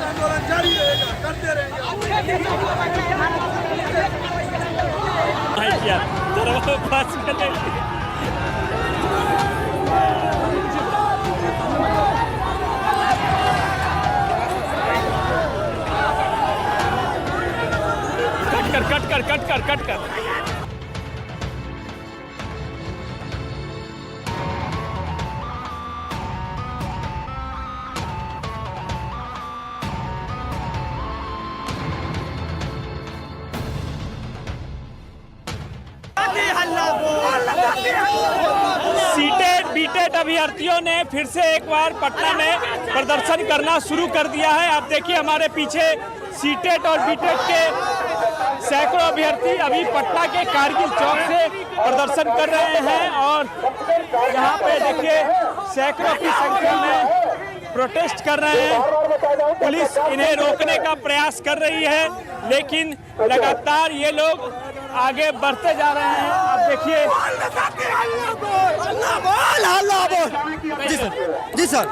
आंदोलन जारी रहेगा, करते रहेंगे। कट कर। सीटेट बीटेट अभ्यर्थियों ने फिर से एक बार पटना में प्रदर्शन करना शुरू कर दिया है। आप देखिए हमारे पीछे सीटेट और बीटेट के सैकड़ों अभ्यर्थी अभी पटना के कारगिल चौक से प्रदर्शन कर रहे हैं और यहाँ पे देखिए सैकड़ों की संख्या में प्रोटेस्ट कर रहे हैं। पुलिस इन्हें रोकने का प्रयास कर रही है लेकिन लगातार ये लोग आगे बढ़ते जा रहे हैं। आप देखिए जी सर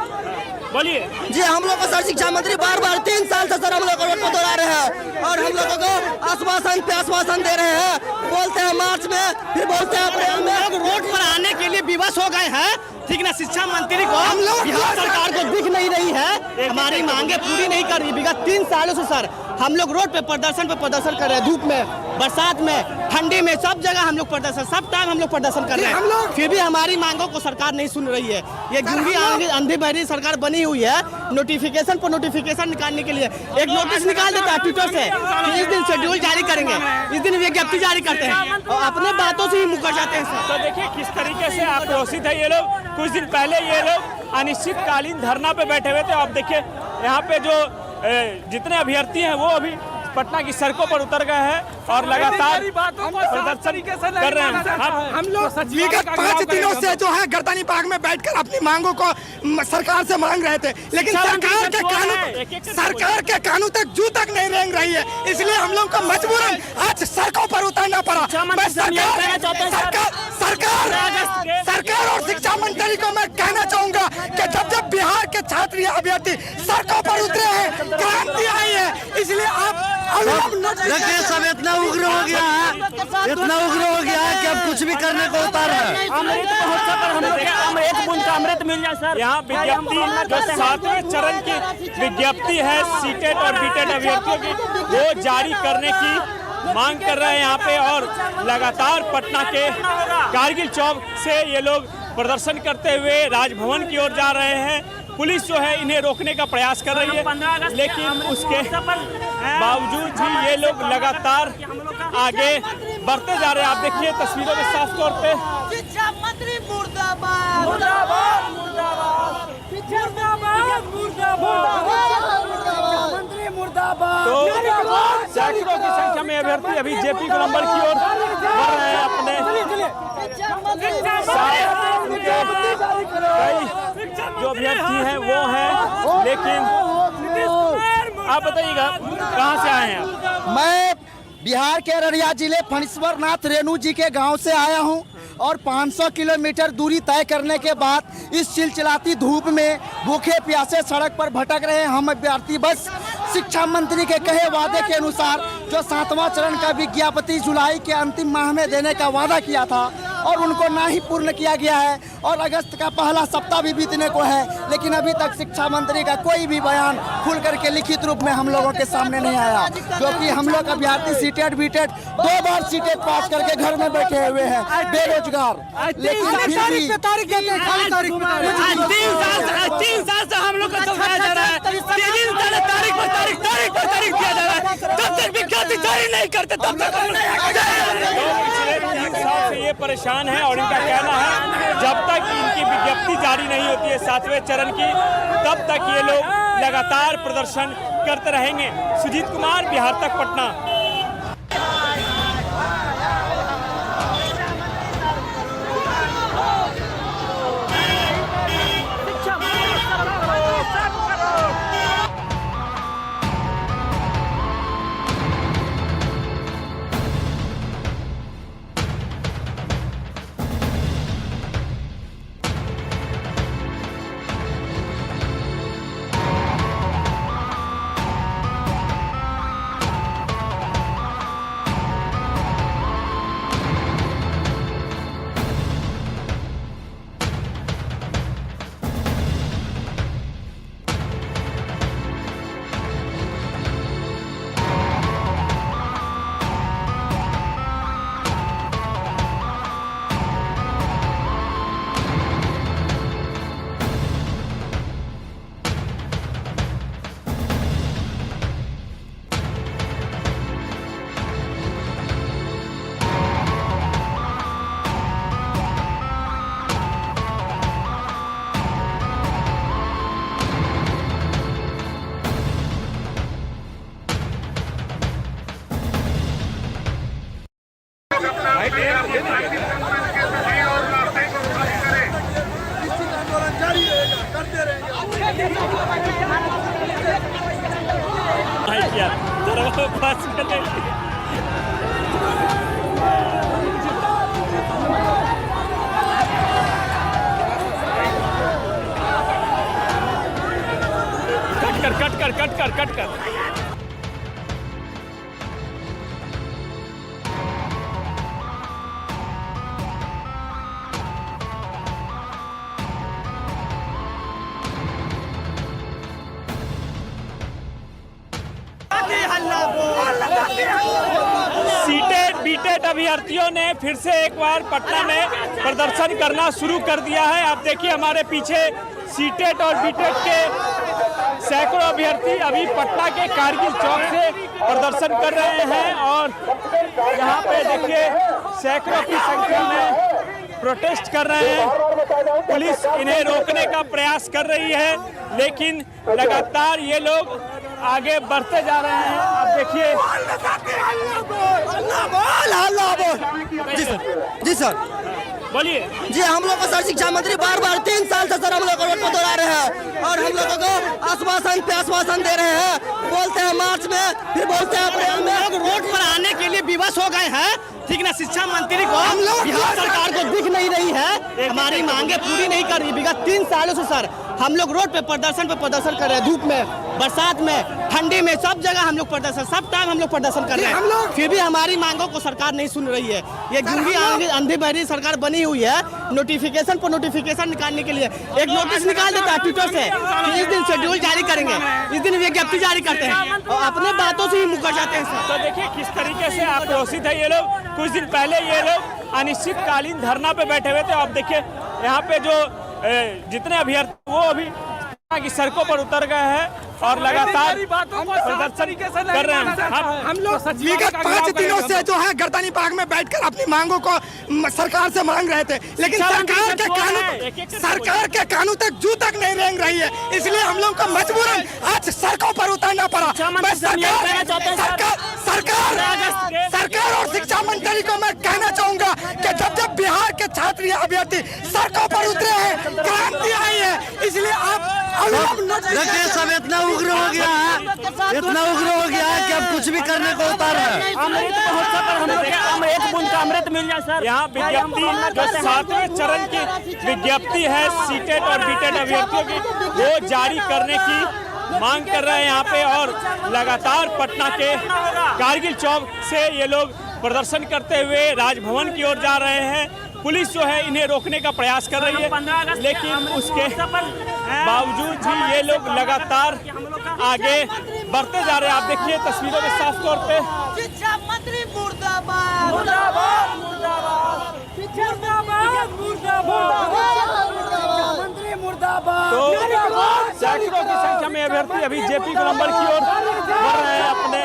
बोलिए। जी हम लोग को सर शिक्षा मंत्री बार 3 साल से सर हम लोग रोड पर दोहरा रहे हैं और हम लोगों को आश्वासन पे आश्वासन दे रहे हैं। बोलते हैं मार्च में, फिर बोलते हैं अप्रैल में। रोड पर आने के लिए विवश हो गए हैं, ठीक ना। शिक्षा मंत्री को हम लोग बिहार सरकार को दिख नहीं रही है, हमारी मांगे पूरी नहीं कर रही। विगत 3 सालों से सर हम लोग रोड पे प्रदर्शन कर रहे हैं, धूप में, बरसात में, ठंडी में, सब जगह हम लोग प्रदर्शन, सब टाइम हम लोग प्रदर्शन कर रहे हैं। फिर भी हमारी मांगों को सरकार नहीं सुन रही है। ये गूंगी अंधी बहरी सरकार बनी हुई है। नोटिफिकेशन पर नोटिफिकेशन निकालने के लिए एक नोटिस निकाल देता है ट्विटर से कि इस दिन शेड्यूल जारी करेंगे, इस दिन विज्ञप्ति जारी करते हैं और अपने बातों से ही मुकर जाते हैं सर। तो देखिए किस तरीके से आक्रोशित है ये लोग। कुछ दिन पहले ये लोग अनिश्चितकालीन धरना पे बैठे हुए थे। आप देखिए यहाँ पे जो जितने अभ्यर्थी हैं वो अभी पटना की सड़कों पर उतर गए हैं और लगातार प्रदर्शन कर रहे हैं। हम लोग विगत 5 दिनों से जो है गर्दनी बाग में बैठकर अपनी मांगों को सरकार से मांग रहे थे, लेकिन सरकार के कानून तक जू तक नहीं रेंग रही है। इसलिए हम लोग को मजबूरन आज सड़कों पर उतरना पड़ा। सरकार और शिक्षा मंत्री को मैं कहना चाहूंगा कि जब बिहार के छात्र या अभ्यर्थी सड़कों पर उतरे हैं, क्रांति आई है, इसलिए आप देखिए सब इतना उग्र हो गया है कि अब कुछ भी करने को उतार है। अमृत मिल जाए सर। यहाँ विज्ञप्ति जो 7वें चरण की विज्ञप्ति है सीटेट और बीटेट अभ्यर्थियों की, वो जारी करने की मांग कर रहे हैं यहाँ पे और लगातार पटना के कारगिल चौक से ये लोग प्रदर्शन करते हुए राजभवन की ओर जा रहे हैं। पुलिस जो है इन्हें रोकने का प्रयास कर रही है लेकिन उसके बावजूद भी ये लोग लगातार आगे बढ़ते जा रहे हैं। आप देखिए तस्वीरों में साफ तौर पे शिक्षा मंत्री मुर्दाबाद, मुर्दाबाद, मुर्दाबाद, मंत्री मुर्दाबाद। तो सैकड़ों की संख्या में अभ्यर्थी अभी जेपी गोलंबर की ओर बढ़ रहे हैं। अपने कई जो अभ्यर्थी हैं वो हैं, लेकिन आप बताइएगा कहाँ से आए हैं आप? मैं बिहार के अररिया जिले फणीश्वर नाथ रेणु जी के गांव से आया हूं और 500 किलोमीटर दूरी तय करने के बाद इस चिलचिलाती धूप में भूखे प्यासे सड़क पर भटक रहे हम अभ्यर्थी बस शिक्षा मंत्री के कहे वादे के अनुसार जो 7वां चरण का विज्ञप्ति जुलाई के अंतिम माह में देने का वादा किया था और उनको ना ही पूर्ण किया गया है और अगस्त का पहला सप्ताह भी बीतने को है, लेकिन अभी तक शिक्षा मंत्री का कोई भी बयान खुल करके लिखित रूप में हम लोगों के सामने नहीं आया। जो कि हम लोग अभ्यर्थी सीटेट बीटेट 2 बार सीटेट पास करके घर में बैठे हुए हैं बेरोजगार, लेकिन फिर भी 3 साल से हम लोग को समझाया जा रहा है, तारीख दिया जा रहा है, तब तक विज्ञप्ति जारी नहीं करते, तब तक ये परेशान है और इनका कहना है जब तक इनकी विज्ञप्ति जारी नहीं होती है 7वें चरण की, तब तक ये लोग लगातार प्रदर्शन करते रहेंगे। सुजीत कुमार, बिहार तक, पटना। किया दरवाजा पास करने कट कर सीटेट बीटेट अभ्यर्थियों ने फिर से एक बार पटना में प्रदर्शन करना शुरू कर दिया है। आप देखिए हमारे पीछे सीटेट और बीटेट के सैकड़ों अभ्यर्थी अभी पटना के कारगिल चौक से प्रदर्शन कर रहे हैं और यहाँ पे देखिए सैकड़ों की संख्या में प्रोटेस्ट कर रहे हैं। पुलिस इन्हें रोकने का प्रयास कर रही है लेकिन लगातार ये लोग आगे बढ़ते जा रहे हैं। आप देखिए जी सर बोलिए। जी हम लोग को सर शिक्षा मंत्री बार बार 3 साल से सर हम लोग को रोड पर दौड़ा रहे हैं और हम लोगों को आश्वासन पे आश्वासन दे रहे हैं। बोलते हैं मार्च में फिर बोलते हैं अप्रैल में। लोग रोड पर आने के लिए विवश हो गए हैं, ठीक ना। शिक्षा मंत्री को बिहार सरकार को दिख नहीं रही है, हमारी मांगे पूरी नहीं कर रही। विगत 3 सालों से सर हम लोग रोड पे प्रदर्शन कर रहे हैं, धूप में, बरसात में, ठंडी में, सब जगह हम लोग प्रदर्शन, सब टाइम हम लोग प्रदर्शन कर रहे हैं। फिर भी हमारी मांगों को सरकार नहीं सुन रही है। ये गूंगी अंधी बहरी सरकार बनी हुई है। नोटिफिकेशन पर नोटिफिकेशन निकालने के लिए एक नोटिस निकाल देता है ट्विटर से कि इस दिन शेड्यूल जारी करेंगे, इस दिन विज्ञप्ति जारी करते हैं और अपने बातों से ही मुकर जाते हैं सर। तो देखिए किस तरीके से आक्रोशित है ये लोग। कुछ दिन पहले ये लोग अनिश्चितकालीन धरना पे बैठे हुए थे। आप देखिए यहाँ पे जो जितने अभ्यर्थी वो अभी की सड़कों पर उतर गए हैं और लगातार प्रदर्शन कर रहे हैं। हम लोग विगत 5 दिनों से जो है गर्दनी बाग में बैठकर अपनी मांगों को सरकार से मांग रहे थे लेकिन सरकार के कानून तक जू तक नहीं रेंग रही है। इसलिए हम लोग को मजबूरन आज सड़कों पर उतरना पड़ा। सरकार और शिक्षा मंत्री को मैं कहना चाहूंगा कि जब बिहार के छात्र अभ्यर्थी सड़कों पर उतरे हैं, क्रांति आई है, इसलिए आप देखिए सब इतना उग्र हो गया है कि अब कुछ भी करने को उतार है। अमृत मिल जाए सर। यहाँ विज्ञप्ति जो 7वें चरण की विज्ञप्ति है सीटेट और बीटेट अभ्यर्थियों की वो जारी करने की मांग कर रहे हैं यहाँ पे और लगातार पटना के कारगिल चौक से ये लोग प्रदर्शन करते हुए राजभवन की ओर जा रहे हैं। पुलिस जो है इन्हें रोकने का प्रयास कर रही है लेकिन उसके बावजूद भी ये लोग लगातार आगे बढ़ते जा रहे हैं। आप देखिए तस्वीरों में साफ तौर पे शिक्षा मंत्री मुर्दाबाद मुर्दाबाद मुर्दाबाद मंत्री मुर्दाबाद। तो सैकड़ों की संख्या में अभ्यर्थी अभी जेपी गोलंबर की ओर बढ़ रहे हैं। अपने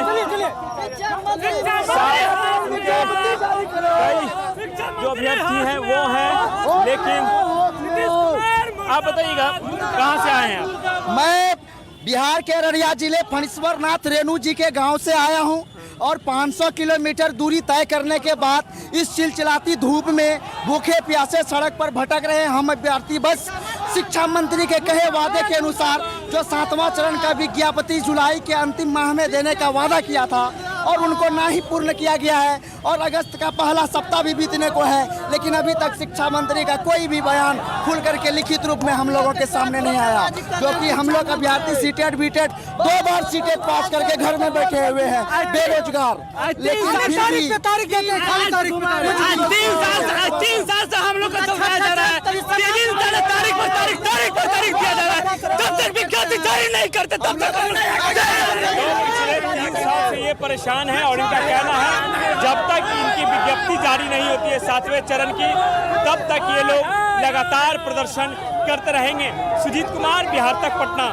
कई जो अभ्यर्थी हैं वो हैं लेकिन आप बताइएगा कहाँ से आए हैं आप? मैं बिहार के अररिया जिले फणीश्वर नाथ रेणु जी के गांव से आया हूं और 500 किलोमीटर दूरी तय करने के बाद इस चिलचिलाती धूप में भूखे प्यासे सड़क पर भटक रहे हैं हम अभ्यर्थी। बस शिक्षा मंत्री के कहे वादे के अनुसार जो 7वां चरण का विज्ञप्ति जुलाई के अंतिम माह में देने का वादा किया था और उनको ना ही पूर्ण किया गया है और अगस्त का पहला सप्ताह भी बीतने को है लेकिन अभी तक शिक्षा मंत्री का कोई भी बयान खुल करके लिखित रूप में हम लोगों के सामने नहीं आया। क्योंकि हम लोग अभ्यर्थी सीटेट बीटेट 2 बार सीटेट पास करके घर में बैठे हुए हैं बेरोजगार, लेकिन फिर भी 3 साल से हम लोग को समझाया जा रहा है, तारीख पर दिया जा रहा है, तब तक विज्ञप्ति जारी नहीं करते तब तक पिछले 3 साल से ये परेशान है और इनका कहना है जब तक इनकी विज्ञप्ति जारी नहीं होती है 7वें चरण की तब तक ये लोग लगातार प्रदर्शन करते रहेंगे। सुजीत कुमार, बिहार तक, पटना।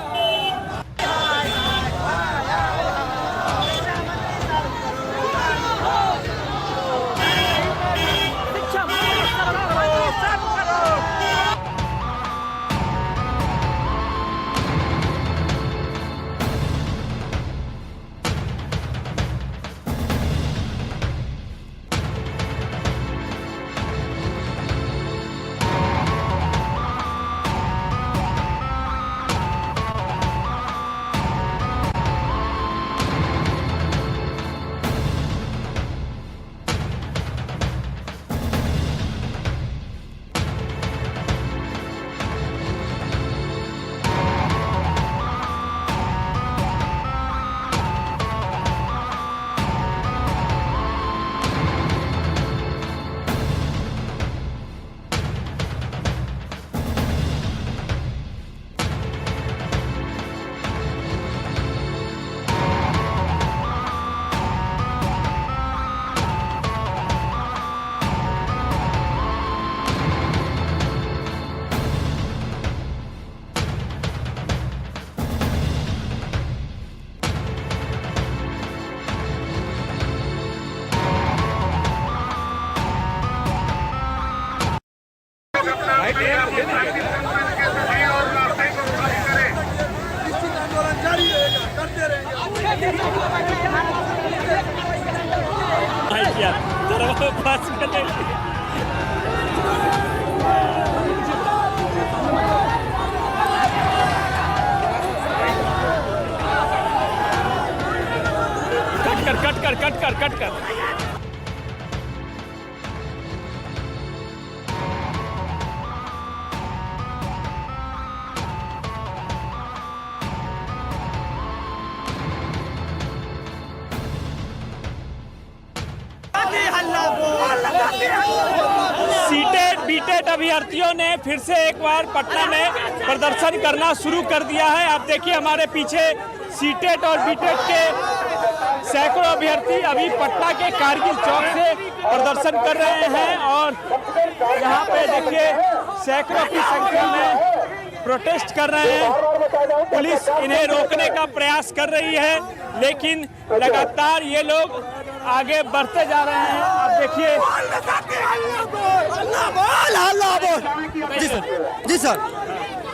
बस करें। कट कर। सीटेट बीटेट अभ्यर्थियों ने फिर से एक बार पटना में प्रदर्शन करना शुरू कर दिया है। आप देखिए हमारे पीछे सीटेट और बीटेट के सैकड़ों अभ्यर्थी अभी पटना के कारगिल चौक से प्रदर्शन कर रहे हैं और यहाँ पे देखिए सैकड़ों की संख्या में प्रोटेस्ट कर रहे हैं। पुलिस इन्हें रोकने का प्रयास कर रही है लेकिन लगातार ये लोग आगे बढ़ते जा रहे हैं। आप देखिए जी सर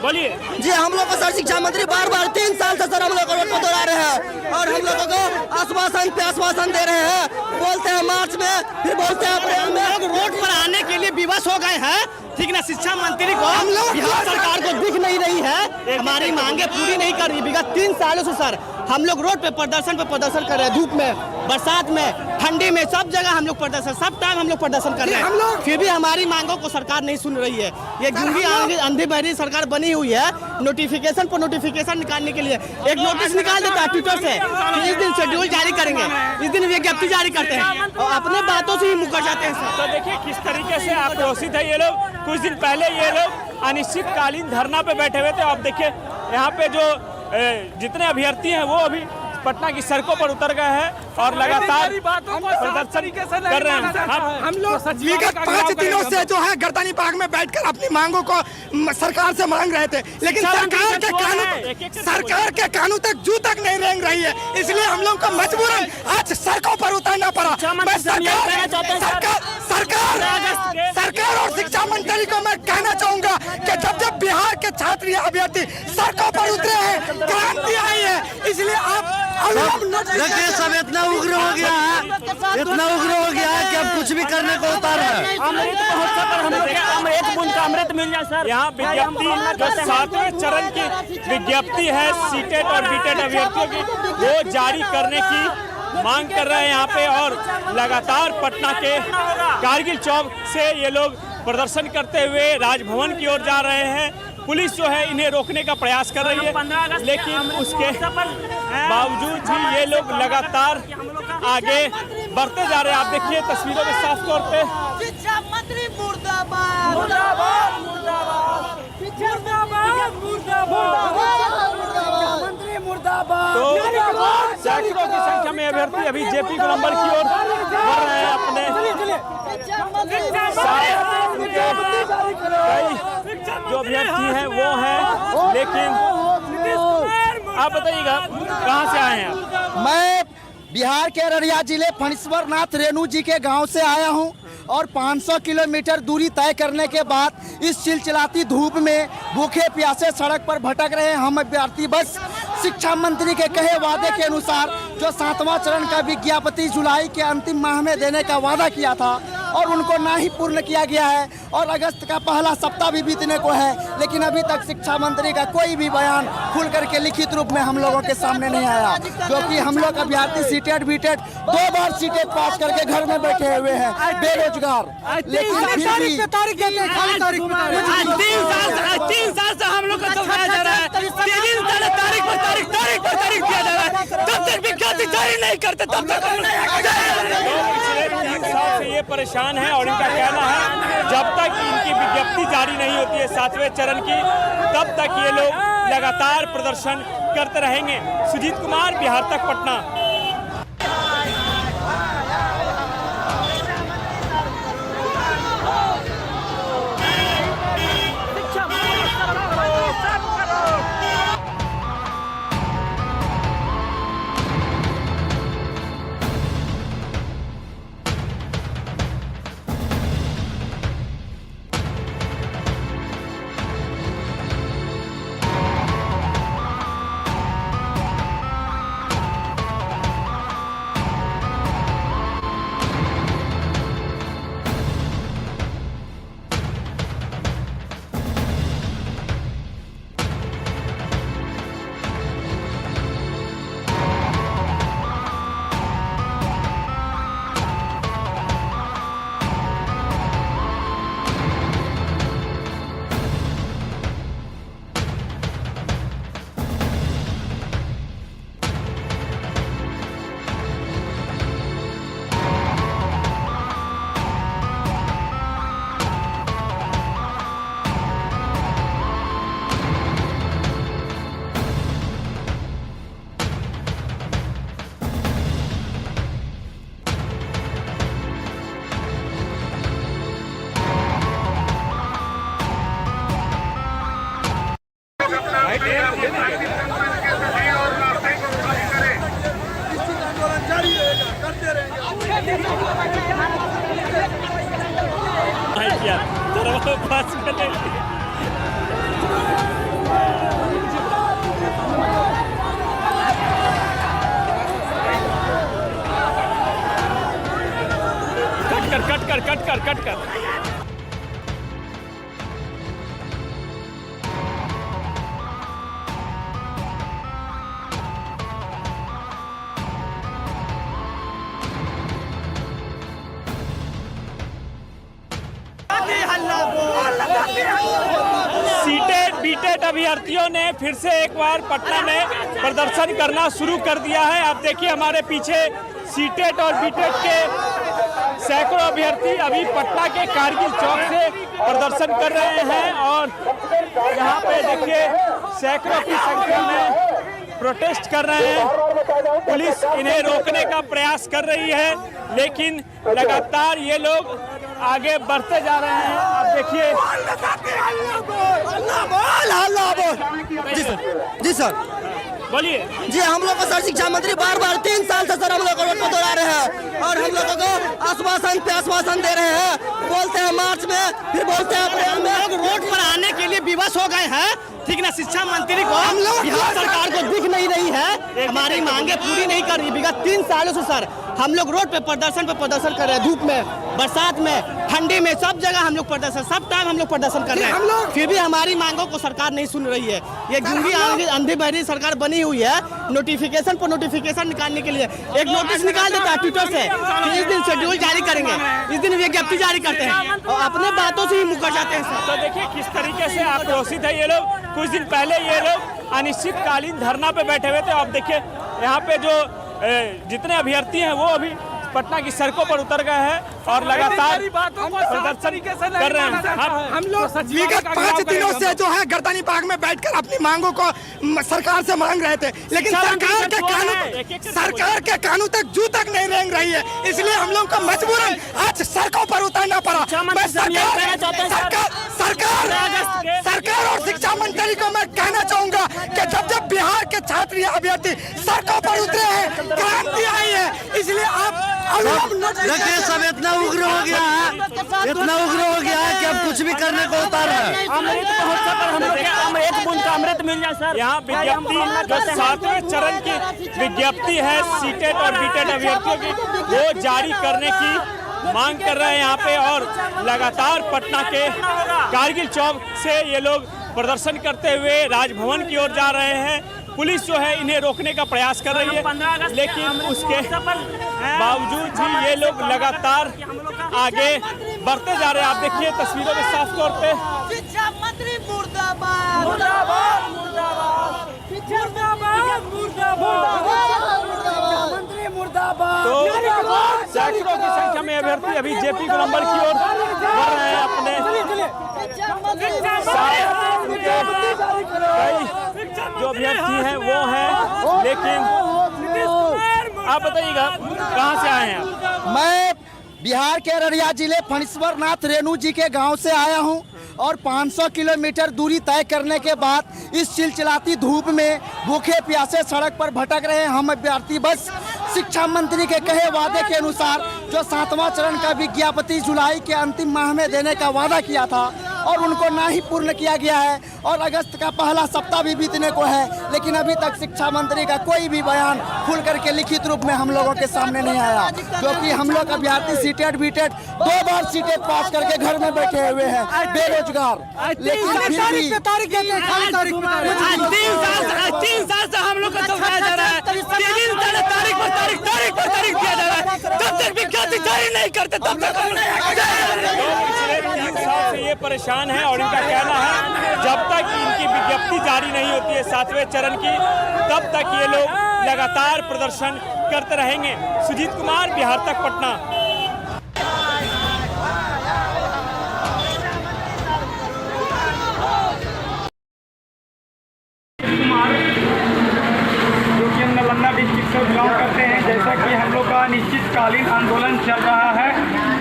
बोलिए। जी हम लोग को सर शिक्षा मंत्री बार 3 साल से सर हम लोग को रोड पर दौड़ा रहे हैं और हम लोगों को आश्वासन पे आश्वासन दे रहे हैं। बोलते हैं मार्च में, फिर बोलते हैं अप्रैल में। लोग रोड पर आने के लिए विवश हो गए हैं, ठीक ना। शिक्षा मंत्री को बिहार सरकार को दिख नहीं रही है, हमारी मांगे पूरी नहीं कर रही। विगत 3 सालों से सर हम लोग रोड पे प्रदर्शन कर रहे हैं। धूप में, बरसात में, ठंडी में, सब जगह हम लोग प्रदर्शन, सब टाइम हम लोग प्रदर्शन कर रहे हैं। फिर भी हमारी मांगों को सरकार नहीं सुन रही है। ये गूंगी अंधी बहरी सरकार बनी हुई है। नोटिफिकेशन पर नोटिफिकेशन निकालने के लिए एक नोटिस निकाल देता है ट्विटर से कि इस दिन शेड्यूल जारी करेंगे, इस दिन विज्ञप्ति जारी करते हैं और अपने बातों से ही मुकर जाते हैं सर। तो देखिए किस तरीके से आक्रोशित है ये लोग। कुछ दिन पहले ये लोग अनिश्चितकालीन धरना पे बैठे हुए थे। आप देखिए यहाँ पे जो जितने अभ्यर्थी हैं वो अभी पटना की सड़कों पर उतर गए हैं और लगातार प्रदर्शन कर रहे हैं। हम लोग विगत 5 दिनों से जो है गर्दनी बाग में बैठकर अपनी मांगों को सरकार से मांग रहे थे लेकिन सरकार के कानून तक जू तक नहीं रेंग रही है। इसलिए हम लोग को मजबूरन आज सड़कों पर उतरना पड़ा। सरकार और शिक्षा मंत्री को मैं कहना चाहूंगा कि जब बिहार के छात्र या अभ्यर्थी सड़कों पर उतरे हैं, क्रांति आई है, इसलिए आप देखिए सब इतना उग्र हो गया है कि अब कुछ भी करने को उतार है। अमृत मिल जाए सर। यहाँ विज्ञप्ति जो 7वें चरण की विज्ञप्ति है सीटेट और बीटेट अभ्यर्थियों की, वो जारी करने की मांग कर रहे हैं यहाँ पे और लगातार पटना के कारगिल चौक से ये लोग प्रदर्शन करते हुए राजभवन की ओर जा रहे हैं। पुलिस जो है इन्हें रोकने का प्रयास कर रही है लेकिन उसके बावजूद भी ये लोग लगातार आगे बढ़ते जा रहे हैं। आप देखिए तस्वीरों में साफ तौर पे शिक्षा मंत्री मुर्दाबाद, मुर्दाबाद, मुर्दाबाद, मंत्री मुर्दाबाद। तो सैकड़ों की संख्या में अभ्यर्थी अभी जेपी गोलंबर की ओर बढ़ रहे हैं। अपने कई जो अभ्यर्थी हैं वो हैं लेकिन आप बताइएगा कहाँ से आए हैं आप? मैं बिहार के अररिया जिले फणीश्वर नाथ रेणु जी के गांव से आया हूं और 500 किलोमीटर दूरी तय करने के बाद इस चिलचिलाती धूप में भूखे प्यासे सड़क पर भटक रहे हम अभ्यर्थी बस शिक्षा मंत्री के कहे वादे के अनुसार जो 7वां चरण का विज्ञप्ति जुलाई के अंतिम माह में देने का वादा किया था और उनको ना ही पूर्ण किया गया है और अगस्त का पहला सप्ताह भी बीतने को है लेकिन अभी तक शिक्षा मंत्री का कोई भी बयान खुल करके लिखित रूप में हम लोगों के सामने नहीं आया। जो कि हम लोग अभ्यर्थी सीटेट बीटेट 2 बार सीटेट पास करके घर में बैठे हुए हैं बेरोजगार, लेकिन फिर भी 3 साल से हम लोग को समझाया जा रहा है, तारीख पर तारीख दिया जा रहा है, तब तक विज्ञप्ति जारी नहीं करते, तब तक पिछले 3 साल से ये परेशान है और इनका कहना है जब तक इनकी विज्ञप्ति जारी नहीं होती है 7वें चरण की तब तक ये लोग लगातार प्रदर्शन करते रहेंगे। सुजीत कुमार, बिहार तक, पटना। किया तो पास करने कट कर सीटेट बीटेट अभ्यर्थियों ने फिर से एक बार पटना में प्रदर्शन करना शुरू कर दिया है। आप देखिए हमारे पीछे सीटेट और बीटेट के सैकड़ों अभ्यर्थी अभी पटना के कारगिल चौक से प्रदर्शन कर रहे हैं और यहाँ पे देखिए सैकड़ों की संख्या में प्रोटेस्ट कर रहे हैं। पुलिस इन्हें रोकने का प्रयास कर रही है लेकिन लगातार ये लोग आगे बढ़ते जा रहे हैं। आप देखिए जी सर बोलिए। जी हम लोग को सर शिक्षा मंत्री बार बार 3 साल से सर हम लोग को रोड पर दौड़ा रहे हैं और हम लोगों को आश्वासन पे आश्वासन दे रहे हैं। बोलते हैं मार्च में, फिर बोलते हैं अप्रैल में। लोग रोड पर आने के लिए विवश हो गए हैं, ठीक ना। शिक्षा मंत्री को हम लोग बिहार सरकार को दिख नहीं रही है, हमारी मांगे पूरी नहीं कर रही। विगत 3 सालों से सर हम लोग रोड पे प्रदर्शन कर रहे हैं। धूप में, बरसात में, ठंडी में, सब जगह हम लोग प्रदर्शन, सब टाइम हम लोग प्रदर्शन कर रहे हैं। फिर भी हमारी मांगों को सरकार नहीं सुन रही है। ये गूंगी अंधी बहरी सरकार बनी हुई है। नोटिफिकेशन पर नोटिफिकेशन निकालने के लिए एक नोटिस निकाल देता है ट्विटर से कि इस दिन शेड्यूल जारी करेंगे, इस दिन विज्ञप्ति जारी करते हैं और अपने बातों से ही मुकर जाते हैं सर। तो देखिए किस तरीके से आक्रोशित है ये लोग। कुछ दिन पहले ये लोग अनिश्चितकालीन धरना पे बैठे हुए थे। आप देखिए यहाँ पे जो जितने अभ्यर्थी हैं वो अभी पटना की सड़कों पर उतर गए हैं और लगातार प्रदर्शन कर रहे हैं। हम लोग विगत 5 दिनों से जो है गर्दनी बाग में बैठकर अपनी मांगों को सरकार से मांग रहे थे लेकिन सरकार के कानून तक जू तक नहीं रेंग रही है। इसलिए हम लोग को मजबूरन आज सड़कों पर उतरना पड़ा। सरकार और शिक्षा मंत्री को मैं कहना चाहूंगा कि जब बिहार के छात्र या अभ्यर्थी सड़कों पर उतरे हैं, क्रांति आई है, इसलिए आप देखिए सब इतना उग्र हो गया है कि अब कुछ भी करने को उतार रहे हैं। अमृत मिल जाए सर। यहाँ विज्ञप्ति जो 7वें चरण की विज्ञप्ति है सीटेट और बीटेट अभ्यर्थियों की, वो जारी करने की मांग कर रहे हैं यहाँ पे और लगातार पटना के कारगिल चौक से ये लोग प्रदर्शन करते हुए राजभवन की ओर जा रहे हैं। पुलिस जो है इन्हें रोकने का प्रयास कर रही है लेकिन उसके बावजूद भी ये लोग लगातार आगे बढ़ते जा रहे हैं। आप देखिए तस्वीरों में साफ तौर पे शिक्षा मंत्री मुर्दाबाद, मुर्दाबाद, मुर्दाबाद, मुर्दाबाद, मुर्दाबाद, मंत्री मुर्दाबाद। तो सैकड़ों की संख्या में अभ्यर्थी अभी जेपी गोलंबर की ओर बढ़ रहे हैं। अपने जो अभ्यर्थी हैं वो हैं लेकिन आप बताइएगा कहाँ से आए हैं आप? मैं बिहार के अररिया जिले फणीश्वर नाथ रेणु जी के गांव से आया हूं और 500 किलोमीटर दूरी तय करने के बाद इस चिलचिलाती धूप में भूखे प्यासे सड़क पर भटक रहे हैं हम अभ्यर्थी। बस शिक्षा मंत्री के कहे वादे के अनुसार जो 7वां चरण का विज्ञप्ति जुलाई के अंतिम माह में देने का वादा किया था और उनको ना ही पूर्ण किया गया है और अगस्त का पहला सप्ताह भी बीतने को है लेकिन अभी तक शिक्षा मंत्री का कोई भी बयान खुल करके लिखित रूप में हम लोगों के सामने नहीं आया। क्योंकि हम लोग अभ्यर्थी सीटेट बीटेट 2 बार सीटेट पास करके घर में बैठे हुए हैं बेरोजगार, लेकिन फिर भी 3 साल से हम लोग को चौंकाया जा रहा है। तारीख दिया जा रहा है, जब तक विज्ञप्ति जारी नहीं करते तब तक पिछले 3 साल से ये परेशान है और इनका कहना है जब तक इनकी विज्ञप्ति जारी नहीं होती है 7वें चरण की तब तक ये लोग लगातार प्रदर्शन करते रहेंगे। सुजीत कुमार, बिहार तक, पटना। डिस्ट्रिक्ट से बिलोंग करते हैं। जैसा कि हम लोग का अनिश्चितकालीन आंदोलन चल रहा है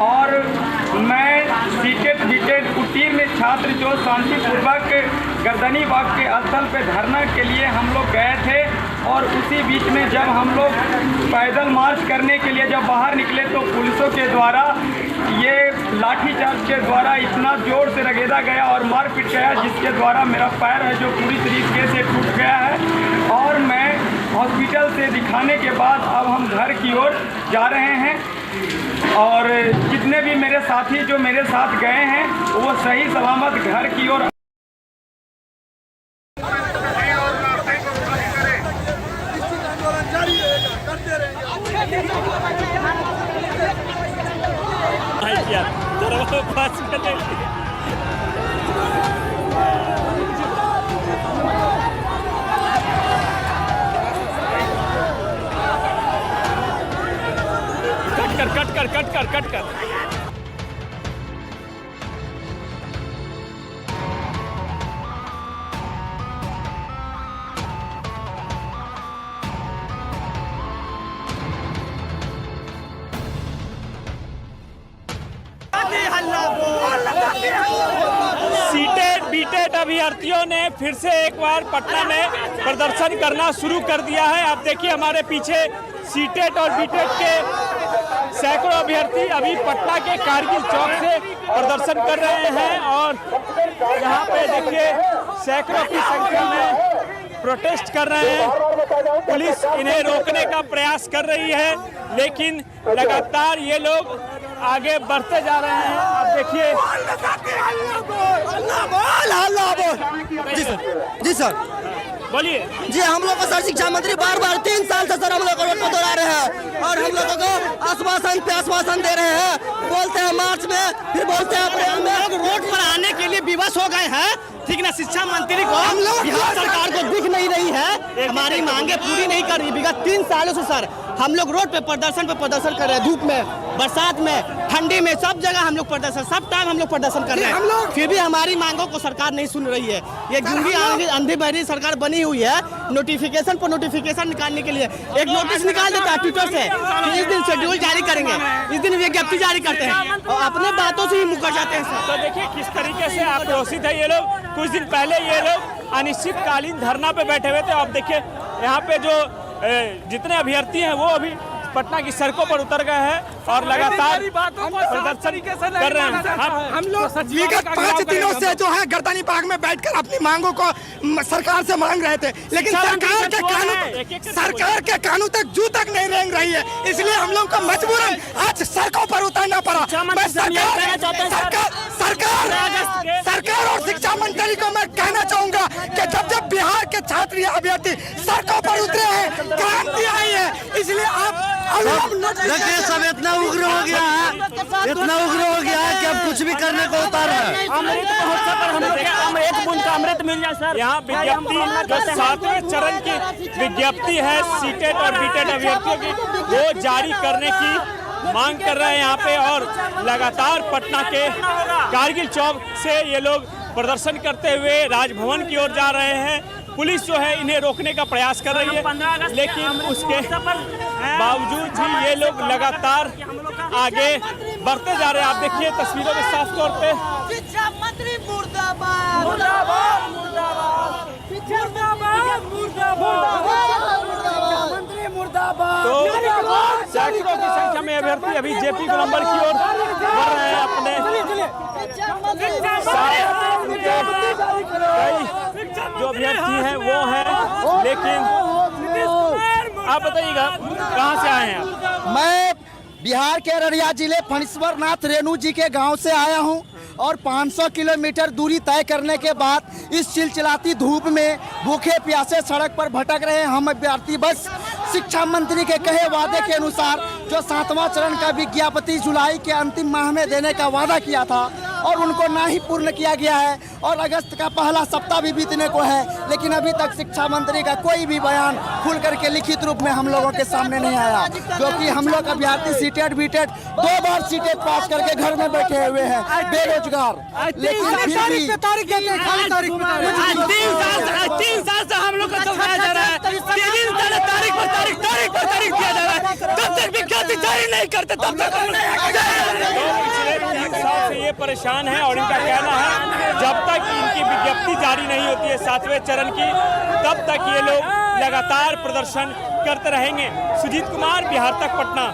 और मैं सीटेट बीटेट उत्तीर्ण छात्र जो शांतिपूर्वक गर्दनी बाग के स्थल पे धरना के लिए हम लोग गए थे। और उसी बीच में जब हम लोग पैदल मार्च करने के लिए जब बाहर निकले तो पुलिसों के द्वारा ये लाठीचार्ज के द्वारा इतना ज़ोर से रगेदा गया और मारपीट गया, जिसके द्वारा मेरा पैर है जो पूरी तरीके से टूट गया है। और मैं हॉस्पिटल से दिखाने के बाद अब हम घर की ओर जा रहे हैं। और जितने भी मेरे साथी जो मेरे साथ गए हैं वो सही सलामत घर की ओर। कट कर। सीटेट बीटेट अभ्यर्थियों ने फिर से एक बार पटना में प्रदर्शन करना शुरू कर दिया है। आप देखिए हमारे पीछे सीटेट और बीटेट के सैकड़ों अभ्यर्थी अभी पटना के कारगिल चौक से प्रदर्शन कर रहे हैं। और यहाँ पे देखिए सैकड़ों की संख्या में प्रोटेस्ट कर रहे हैं। पुलिस इन्हें रोकने का प्रयास कर रही है, लेकिन लगातार ये लोग आगे बढ़ते जा रहे हैं। आप देखिए जी सर बोलिए। जी हम लोग को सर शिक्षा मंत्री बार बार 3 साल से सर हम लोग को रोड पर दौड़ा रहे हैं और हम लोगों को आश्वासन पे आश्वासन दे रहे हैं। बोलते हैं मार्च में, फिर बोलते हैं अप्रैल में। लोग रोड पर आने के लिए विवश हो गए हैं, ठीक ना। शिक्षा मंत्री को बिहार सरकार को दिख नहीं रही है, हमारी मांगे पूरी नहीं कर रही। विगत 3 सालों से सर हम लोग रोड पे प्रदर्शन कर रहे हैं। धूप में, बरसात में, ठंडी में, सब जगह हम लोग प्रदर्शन, सब टाइम हम लोग प्रदर्शन कर रहे हैं। फिर भी हमारी मांगों को सरकार नहीं सुन रही है। ये गूंगी अंधी बहरी सरकार बनी हुई है। नोटिफिकेशन पर नोटिफिकेशन निकालने के लिए एक नोटिस निकाल देता है ट्विटर से कि इस दिन शेड्यूल जारी करेंगे, इस दिन विज्ञप्ति जारी करते हैं और अपने बातों से ही मुकर जाते हैं सर। तो देखिए किस तरीके से आक्रोशित है ये लोग। कुछ दिन पहले ये लोग अनिश्चितकालीन धरना पे बैठे हुए थे। आप देखिए यहाँ पे जो जितने अभ्यर्थी हैं वो अभी पटना की सड़कों पर उतर गए हैं और लगातार प्रदर्शन कर रहे हैं। हम लोग विगत 5 दिनों से जो है गर्दनी बाग में बैठकर अपनी मांगों को सरकार से मांग रहे थे, लेकिन सरकार के कानून तक जू तक नहीं रेंग रही है। इसलिए हम लोग को मजबूरन आज सड़कों पर उतरना पड़ा। सरकार और शिक्षा मंत्री को मैं कहना चाहूंगा कि जब बिहार के छात्र या अभ्यर्थी सड़कों पर उतरे हैं, क्रांति आई है, इसलिए आप देखिए सब इतना उग्र हो गया है कि अब कुछ भी करने को उतार है। अमृत मिल जाए सर। यहाँ विज्ञप्ति जो 7वें चरण की विज्ञप्ति है सीटेट और बीटेट अभ्यर्थियों की, वो जारी करने की मांग कर रहे हैं यहाँ पे। और लगातार पटना के कारगिल चौक से ये लोग प्रदर्शन करते हुए राजभवन की ओर जा रहे हैं। पुलिस जो है इन्हें रोकने का प्रयास कर रही है, लेकिन उसके बावजूद भी ये लोग लगातार आगे बढ़ते जा रहे हैं। आप देखिए तस्वीरों में साफ तौर पे शिक्षा मंत्री मुर्दाबाद, मुर्दाबाद, मुर्दाबाद, मुर्दाबाद, मुर्दाबाद, मंत्री मुर्दाबाद। तो सैकड़ों की संख्या में अभ्यर्थी अभी जेपी गोलंबर की ओर बढ़ रहे हैं। अपने जो अभ्यर्थी हैं वो हैं, लेकिन आप बताइएगा कहाँ से आए हैं आप? मैं बिहार के अररिया जिले फणीश्वर नाथ रेणु जी के गांव से आया हूं और 500 किलोमीटर दूरी तय करने के बाद इस चिलचिलाती धूप में भूखे प्यासे सड़क पर भटक रहे हैं हम अभ्यर्थी। बस शिक्षा मंत्री के कहे वादे के अनुसार जो 7वां चरण का विज्ञप्ति जुलाई के अंतिम माह में देने का वादा किया था और उनको ना ही पूर्ण किया गया है और अगस्त का पहला सप्ताह भी बीतने को है, लेकिन अभी तक शिक्षा मंत्री का कोई भी बयान खुल करके लिखित रूप में हम लोगों के सामने नहीं आया। जो कि हम लोग अभ्यर्थी सीटेट बीटेट 2 बार सीटेट पास करके घर में बैठे हुए हैं बेरोजगार, लेकिन फिर भी 3 साल से हम लोग को चलाया जा रहा है। तारीख पर तारीख दिया जा रहा है, तब तक विज्ञप्ति जारी नहीं करते, तब तक पिछले 3 साल से ये परेशान हैं और इनका कहना है जब तक इनकी विज्ञप्ति जारी नहीं होती है 7वें चरण की, तब तक ये लोग लगातार प्रदर्शन करते रहेंगे। सुजीत कुमार, बिहार तक, पटना।